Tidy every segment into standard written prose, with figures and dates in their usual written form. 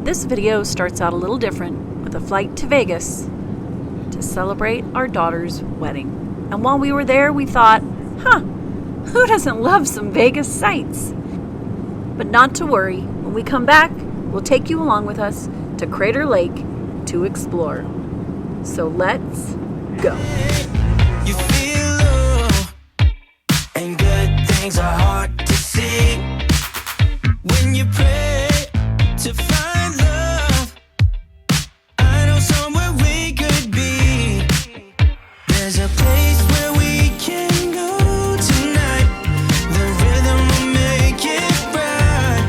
This video starts out a little different with a flight to Vegas to celebrate our daughter's wedding. And while we were there, we thought, who doesn't love some Vegas sights? But not to worry, when we come back, we'll take you along with us to Crater Lake to explore. So let's go. You feel low, and good things are hard to see. When you pray to find love, I know somewhere we could be. There's a place where we can go tonight. The rhythm will make it right,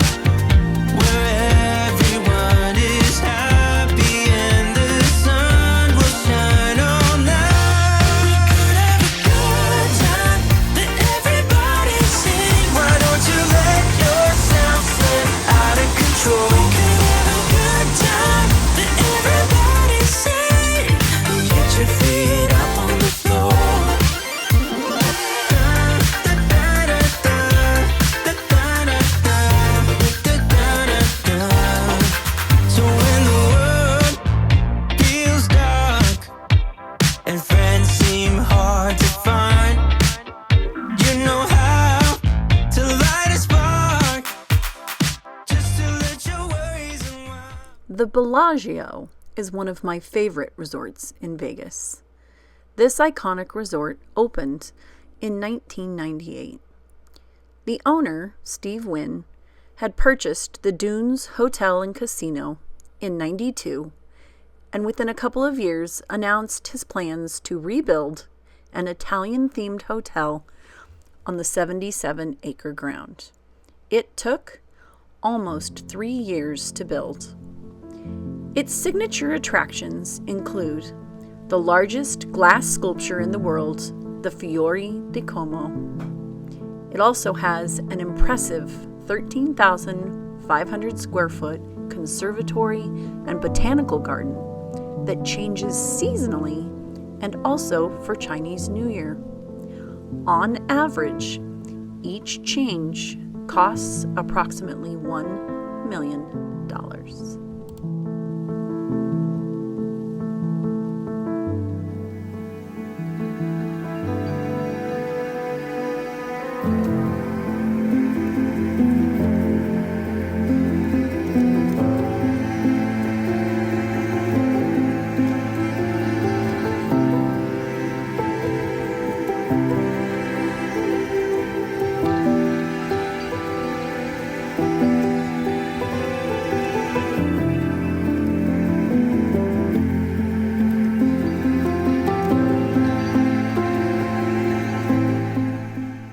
where everyone is happy and the sun will shine all night. We could have a good time, let everybody sing. Why don't you let yourself slip out of control? We could have a good time, let everybody sing. Get your feet up on the floor. So when the world feels dark and friends seem hard to find, you know how to light a spark, just to let your worries unwind. The Belagio is one of my favorite resorts in Vegas. This iconic resort opened in 1998. The owner, Steve Wynn, had purchased the Dunes Hotel and Casino in '92, and within a couple of years announced his plans to rebuild an Italian-themed hotel on the 77-acre ground. It took almost 3 years to build. Its signature attractions include the largest glass sculpture in the world, the Fiori di Como. It also has an impressive 13,500 square foot conservatory and botanical garden that changes seasonally and also for Chinese New Year. On average, each change costs approximately $1 million.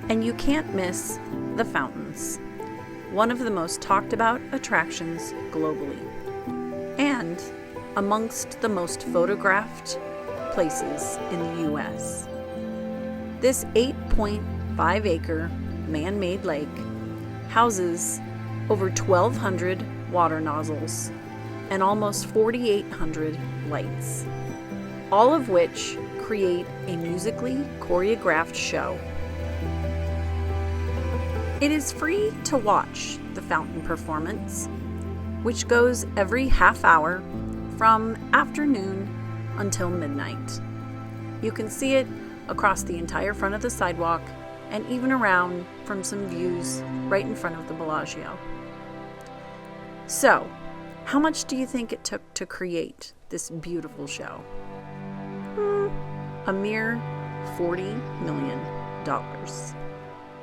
And you can't miss the fountains, one of the most talked about attractions globally, and amongst the most photographed places in the US. This 8.5 acre man-made lake houses over 1,200 water nozzles and almost 4,800 lights, all of which create a musically choreographed show. It is free to watch the fountain performance, which goes every half hour from afternoon until midnight. You can see it across the entire front of the sidewalk and even around from some views right in front of the Belagio. So, how much do you think it took to create this beautiful show? A mere $40 million.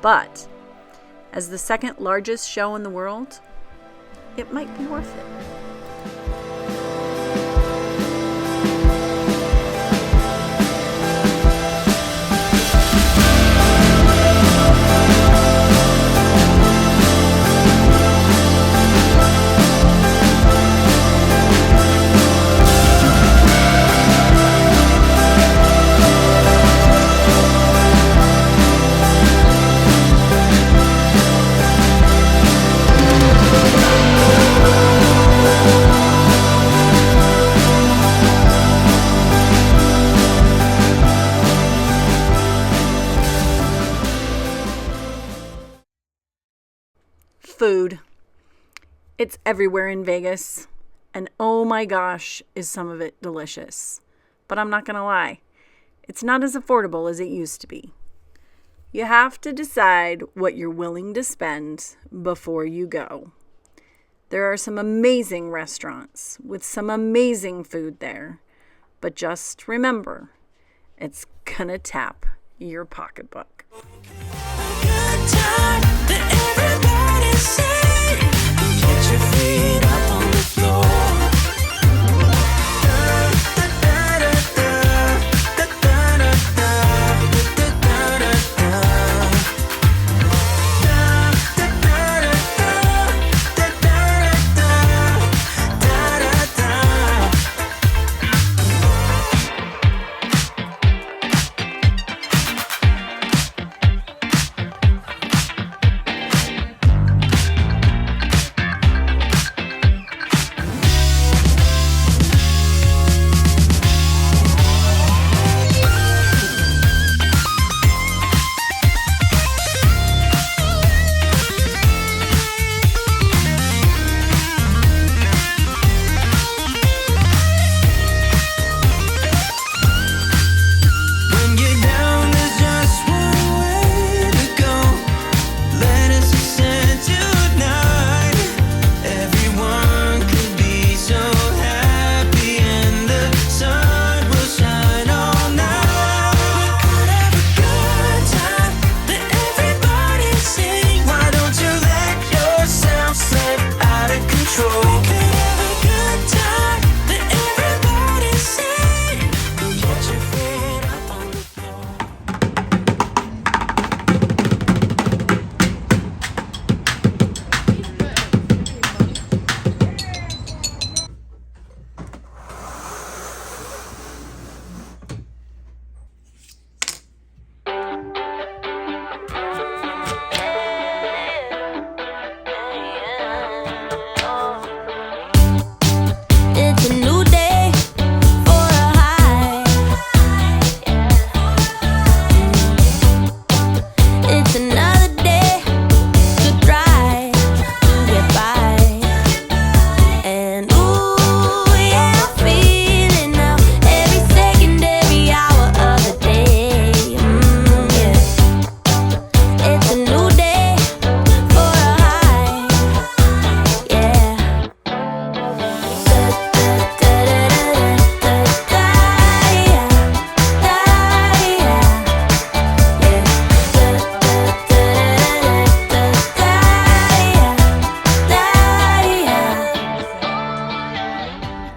But as the second largest show in the world, it might be worth it. Food. It's everywhere in Vegas, And oh my gosh, is some of it delicious. But I'm not going to lie, it's not as affordable as it used to be. You have to decide what you're willing to spend before you go. There are some amazing restaurants with some amazing food there. But just remember, it's gonna tap your pocketbook. Good time that everybody say, get your feet up on the floor.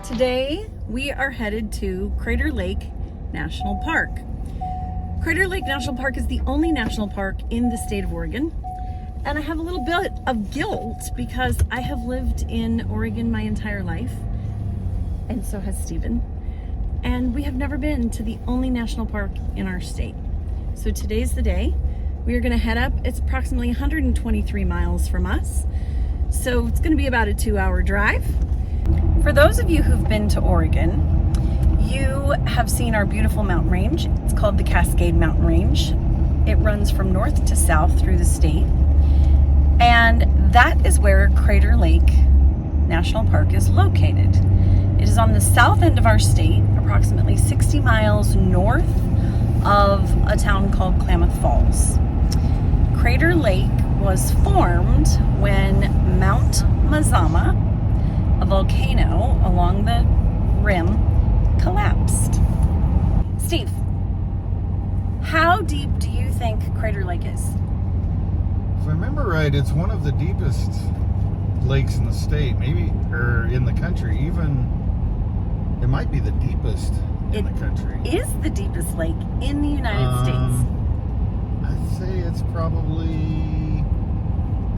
Today, we are headed to Crater Lake National Park. Crater Lake National Park is the only national park in the state of Oregon. And I have a little bit of guilt because I have lived in Oregon my entire life. And so has Stephen. And we have never been to the only national park in our state. So today's the day. We are going to head up. It's approximately 123 miles from us. So it's going to be about a 2-hour drive. For those of you who've been to Oregon, you have seen our beautiful mountain range. It's called the Cascade Mountain Range. It runs from north to south through the state. And that is where Crater Lake National Park is located. It is on the south end of our state, approximately 60 miles north of a town called Klamath Falls. Crater Lake was formed when Mount Mazama, a volcano along the rim, collapsed. Steve, how deep do you think Crater Lake is? If I remember right, it's one of the deepest lakes in the state, maybe, or in the country. Even it might be the deepest in the country. It is the deepest lake in the United States. I'd say it's probably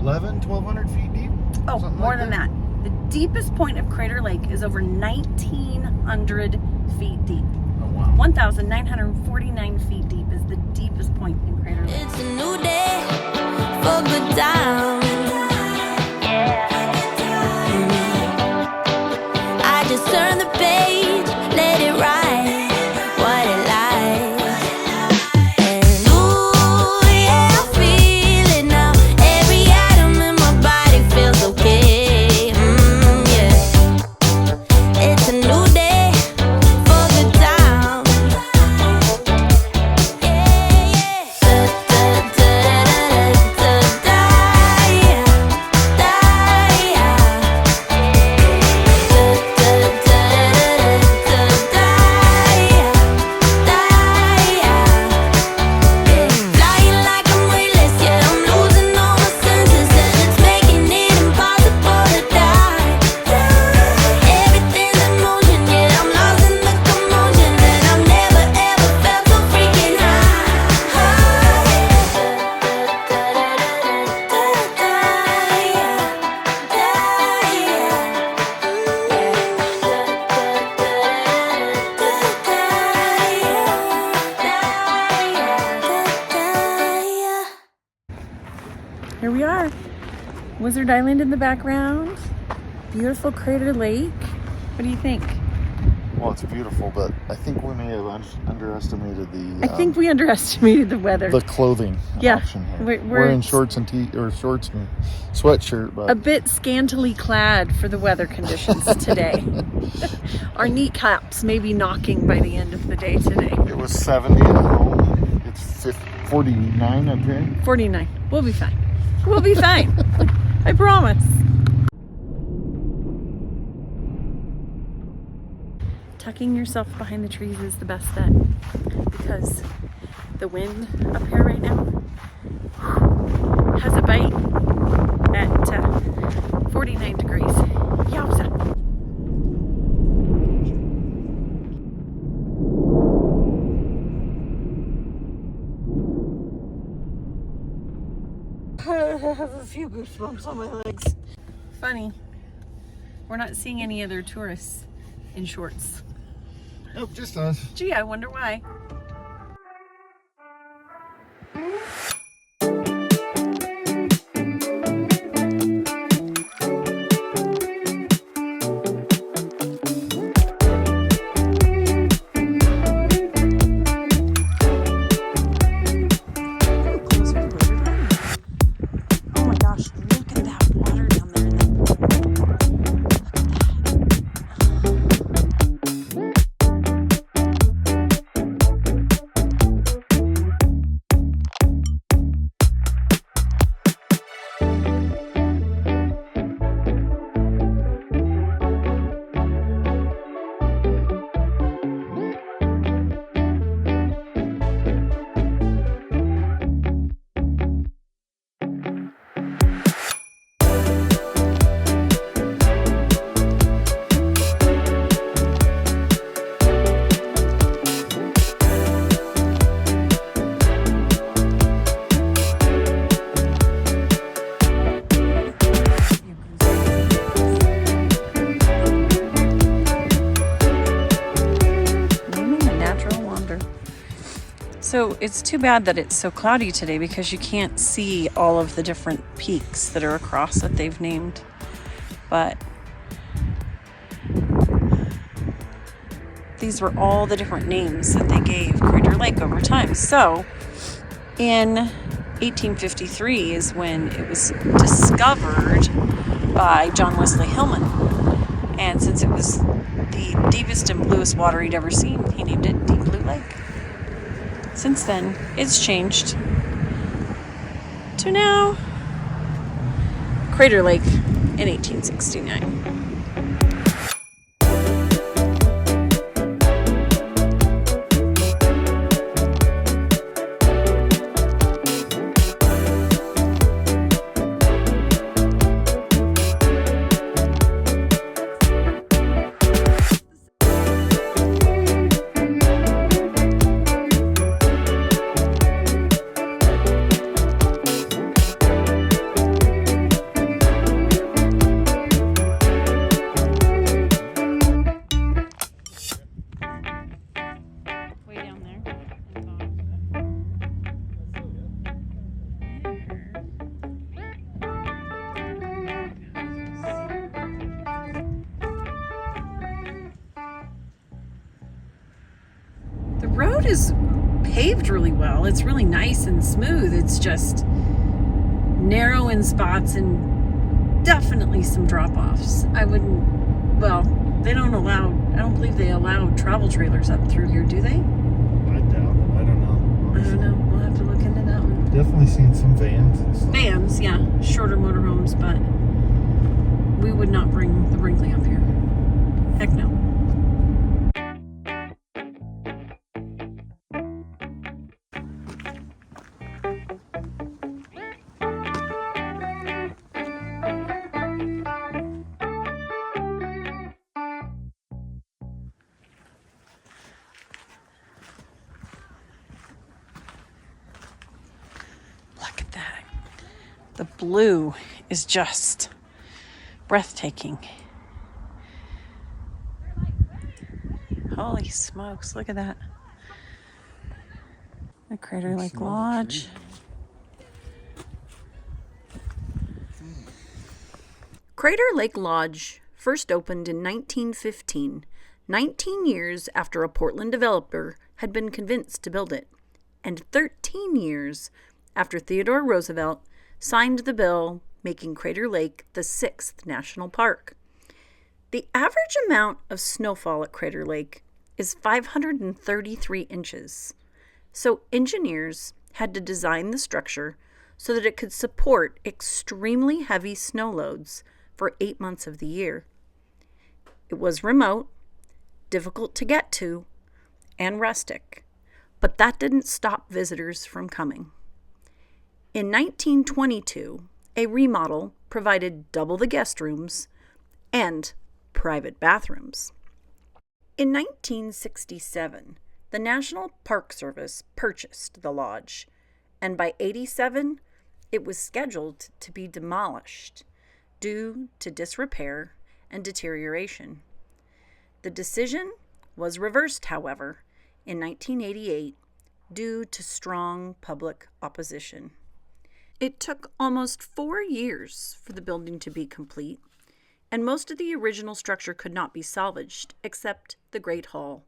1,200 feet deep. Oh, more than that. The deepest point of Crater Lake is over 1,900 feet deep. Oh, wow. 1,949 feet deep is the deepest point in Crater Lake. It's a new day for good times. I just turn the page, let it write what it likes. And ooh, yeah, I feel it now. Every atom in my body feels okay. Yeah. Wizard Island in the background. Beautiful Crater Lake. What do you think? Well, it's beautiful, but I think we may have underestimated the. I think we underestimated the weather. The clothing option here. We're in shorts and shorts and sweatshirt, but a bit scantily clad for the weather conditions today. Our kneecaps may be knocking by the end of the day today. It was 70 at home. It's 49 up here. 49. We'll be fine. We'll be fine. I promise. Tucking yourself behind the trees is the best bet because the wind up here right now has a bite at 49 degrees. Yowza. I have a few goosebumps on my legs. Funny, we're not seeing any other tourists in shorts. Nope, just us. Gee, I wonder why. Oh my gosh, look at that water down there. So it's too bad that it's so cloudy today because you can't see all of the different peaks that are across that they've named. But these were all the different names that they gave Crater Lake over time. So in 1853 is when it was discovered by John Wesley Hillman. And since it was the deepest and bluest water he'd ever seen, he named it Deep Blue Lake. Since then, it's changed to now Crater Lake in 1869. The road is paved really well. It's really nice and smooth. It's just narrow in spots and definitely some drop-offs. I don't believe they allow travel trailers up through here, do they? I doubt it. I don't know. I don't know. We'll have to look into that one. Definitely seen some vans and stuff. Vans, yeah. Shorter motorhomes, but we would not bring the Brinkley up here. Heck no. Look at that. The blue is just breathtaking. Holy smokes, look at that. The Crater Lake Lodge. Crater Lake Lodge first opened in 1915, 19 years after a Portland developer had been convinced to build it, and 13 years after Theodore Roosevelt signed the bill making Crater Lake the 6th national park. The average amount of snowfall at Crater Lake is 533 inches, so engineers had to design the structure so that it could support extremely heavy snow loads for 8 months of the year. It was remote, difficult to get to, and rustic, but that didn't stop visitors from coming. In 1922, a remodel provided double the guest rooms and private bathrooms. In 1967, the National Park Service purchased the lodge, and by 1987, it was scheduled to be demolished due to disrepair and deterioration. The decision was reversed, however, in 1988 due to strong public opposition. It took almost 4 years for the building to be complete, and most of the original structure could not be salvaged except the Great Hall,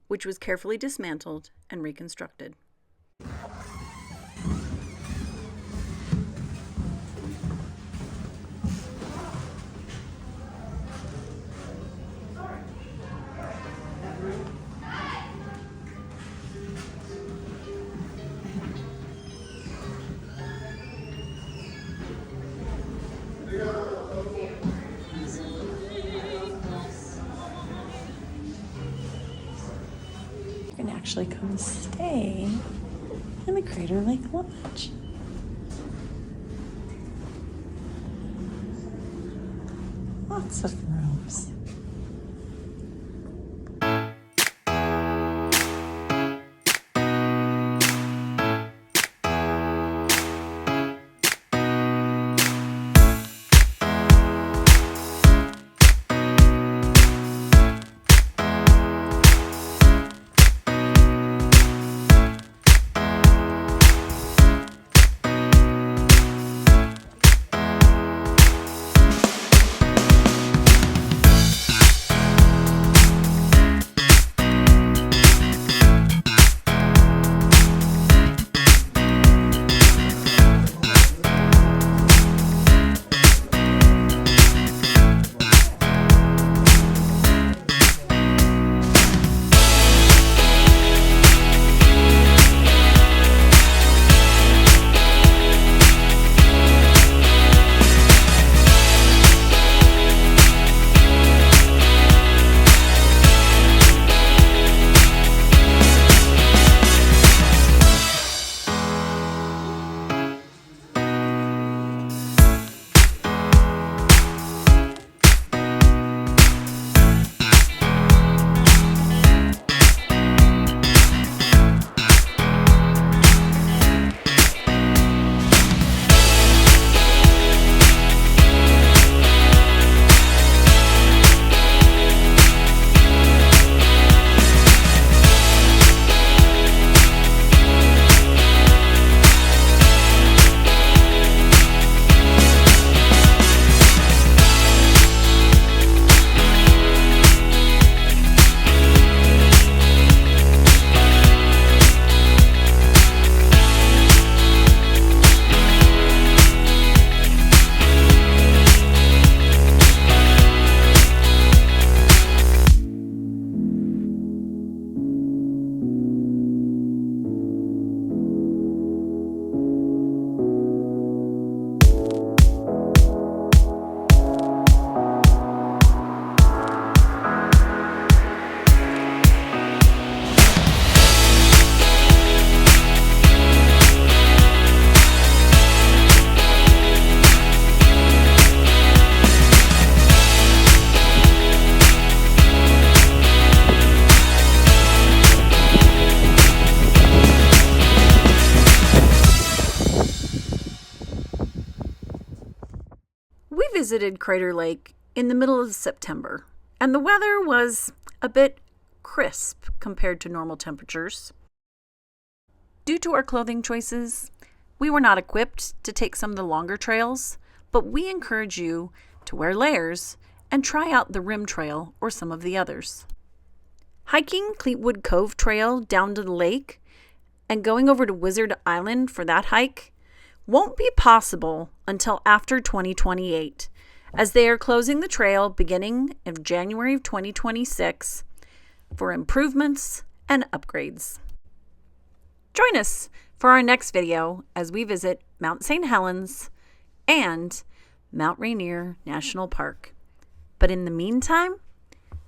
which was carefully dismantled and reconstructed. You can actually come stay in the Crater Lake Lodge. Lots of rooms. Visited Crater Lake in the middle of September, and the weather was a bit crisp compared to normal temperatures. Due to our clothing choices, we were not equipped to take some of the longer trails, but we encourage you to wear layers and try out the Rim Trail or some of the others. Hiking Cleetwood Cove Trail down to the lake and going over to Wizard Island for that hike won't be possible until after 2028, as they are closing the trail beginning in January of 2026 for improvements and upgrades. Join us for our next video as we visit Mount St. Helens and Mount Rainier National Park. But in the meantime,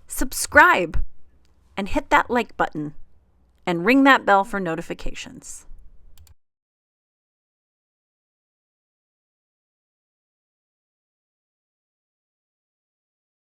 subscribe and hit that like button and ring that bell for notifications.